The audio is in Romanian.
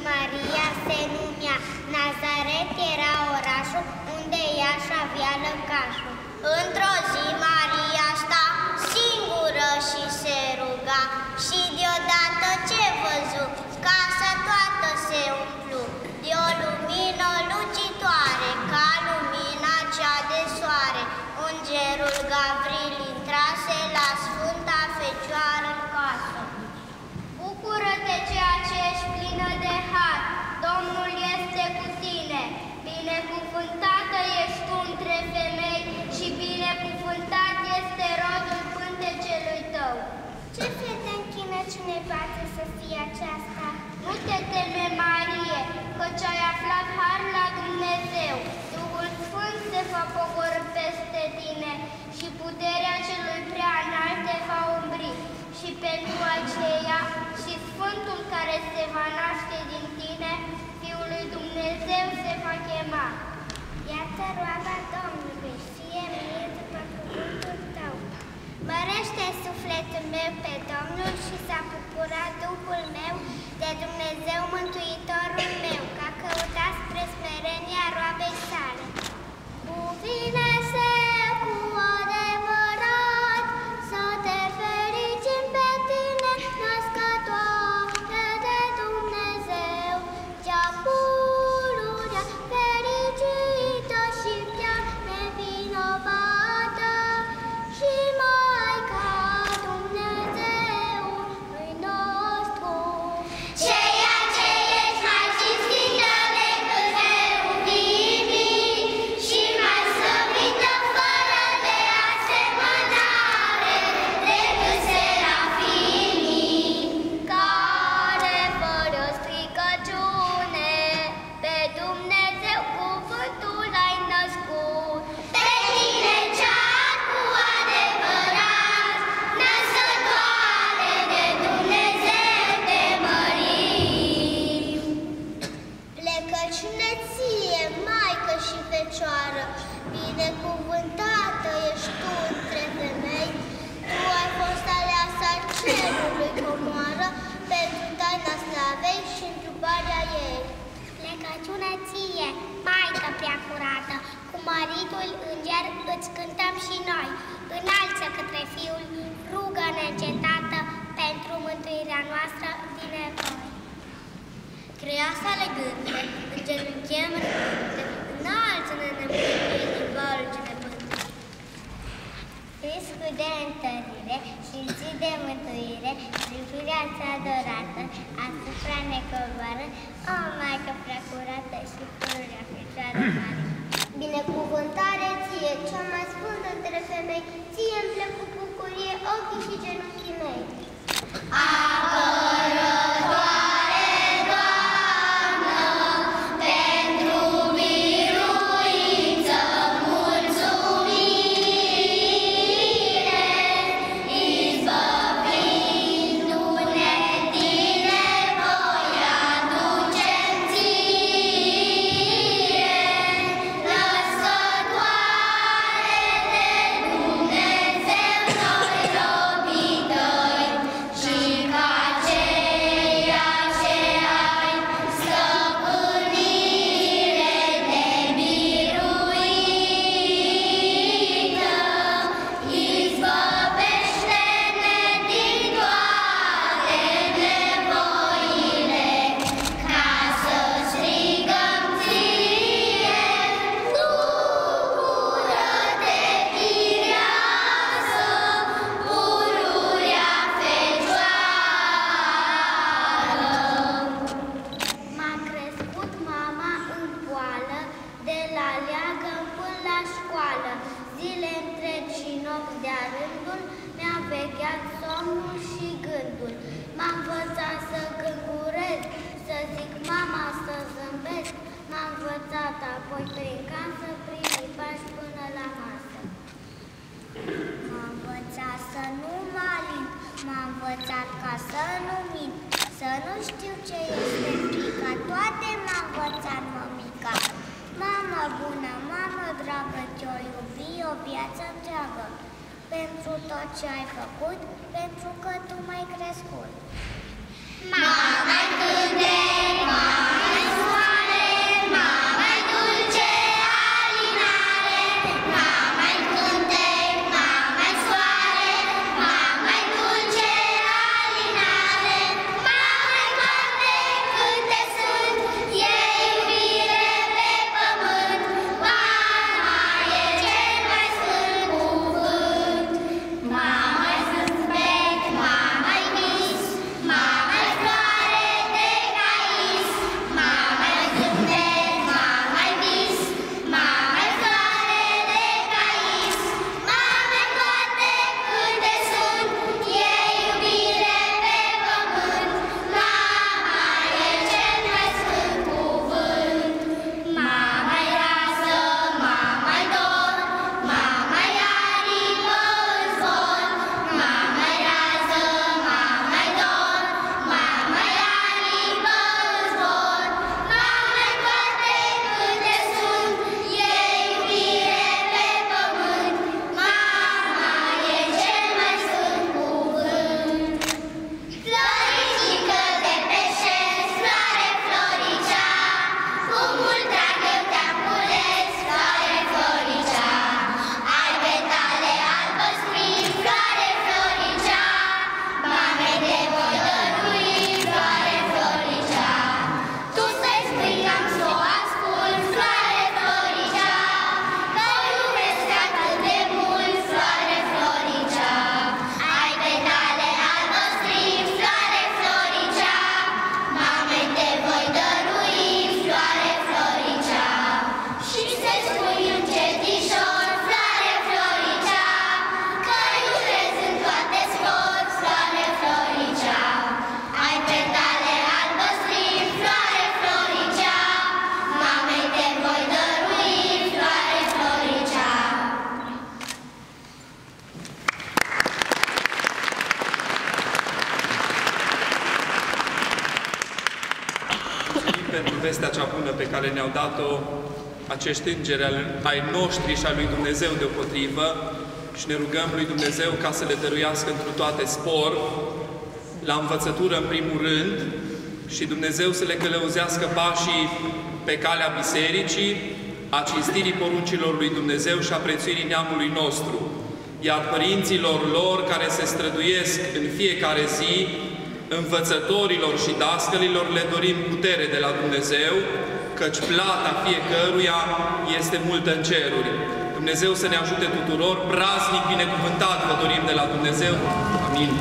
Maria se numea. Nazaret era orașul unde ea și avea lăcașul. Într-o zi Maria sta singură și se ruga și deodată ce văzu? Casa toată se umplu de o lumină lucitoare, ca lumina cea de soare. Îngerul Gavril intrase la Sfânta Fecioară în casă. Bucură-te, ceea ce ești plină de har, Domnul este cu tine. Binecuvântată ești tu între femei și binecuvântat este rodul pântecelui tău. Ce fete închină cine poate să fie aceasta? Nu te teme, Marie, căci ai aflat har la Dumnezeu. Duhul Sfânt se va pogorî peste tine și puterea celui prea înalt te va umbri. Și pentru aceea și Sfântul care se va naște din tine, Fiul lui Dumnezeu se va chema. Iată roaba Domnului, fie mie după cuvântul tău. Mărește sufletul meu pe Domnul și s-a bucurat Duhul meu de Dumnezeu Mântuitorul meu, că a căutat spre smerenia roabei sale. Cuvine-se cu adevărat să te fericim pe tine, născătoare de Dumnezeu, cea pururea fericită și prea nevinovată și Maica Dumnezeului nostru. Ceea ce ești mai cinstită decât heruvimii și mai slăvită fără de asemănare decât serafimii, care fără stricăciune pe Dumnezeu cuvântul ai născut. Pe tine cea cu adevărat, născătoare de Dumnezeu te mărim. Plecăciune ție, Maică și Fecioară, binecuvântată ești tu între femei, tu ai fost aleasa cerului comoară pentru taina slavei și întruparea ei. Plecăciune ție, Maică prea curată, cu măritul înger îți cântăm și noi, înalță către Fiul, rugă neîncetată pentru mântuirea noastră din nevoi. Creasa alegându-le, îngenunchem rugându-le, înalță-ne nemântuire din valul ce ne pântă. Riscul de întărire și zi de mântuire, privirea ți adorată, asupra ne coboară, o Maică prea curată și pururea Fecioară Mare. Binecuvântare ție, cea mai sfântă între femei, ție îmi plec cu bucurie ochii și genunchii mei. Apărătoare, Doamnă, pentru biruință, mulțumire, izbăvindu-ne din nevoi, aducem ție, născătoare de Dumnezeu, noi robii tăi, și ca aceea ce ai stăpânire nebiruită, izbăvește-ne din toate nevoile, ca să strigăm ție, bucură-te, mireasă, pururea Fecioară. M-a crescut mama în boală, de la leagăn până la școală. Zile întregi și nopți de-a rândul, mi-a vegheat somnul și gândul. M-a învățat să gângurez, să zic mama, să zâmbesc. M-a învățat apoi prin casă, prin lipaș până la masă. M-a învățat să nu mă alint, m-a învățat ca să nu mint, să nu știu ce este frica, toate m-a învățat mămica. Mamă bună, mamă dragă, te-o iubi o viață întreagă, pentru tot ce ai făcut, pentru că tu m-ai crescut. Mama cântec, pentru vestea cea bună pe care ne-au dat-o acești îngeri ai noștri și ai lui Dumnezeu deopotrivă și ne rugăm lui Dumnezeu ca să le dăruiască întru toate spor, la învățătură în primul rând, și Dumnezeu să le călăuzească pașii pe calea bisericii, a cinstirii poruncilor lui Dumnezeu și a prețuirii neamului nostru. Iar părinților lor care se străduiesc în fiecare zi, învățătorilor și dascălilor, le dorim putere de la Dumnezeu, căci plata fiecăruia este multă în ceruri. Dumnezeu să ne ajute tuturor, praznic binecuvântat vă dorim de la Dumnezeu. Amin.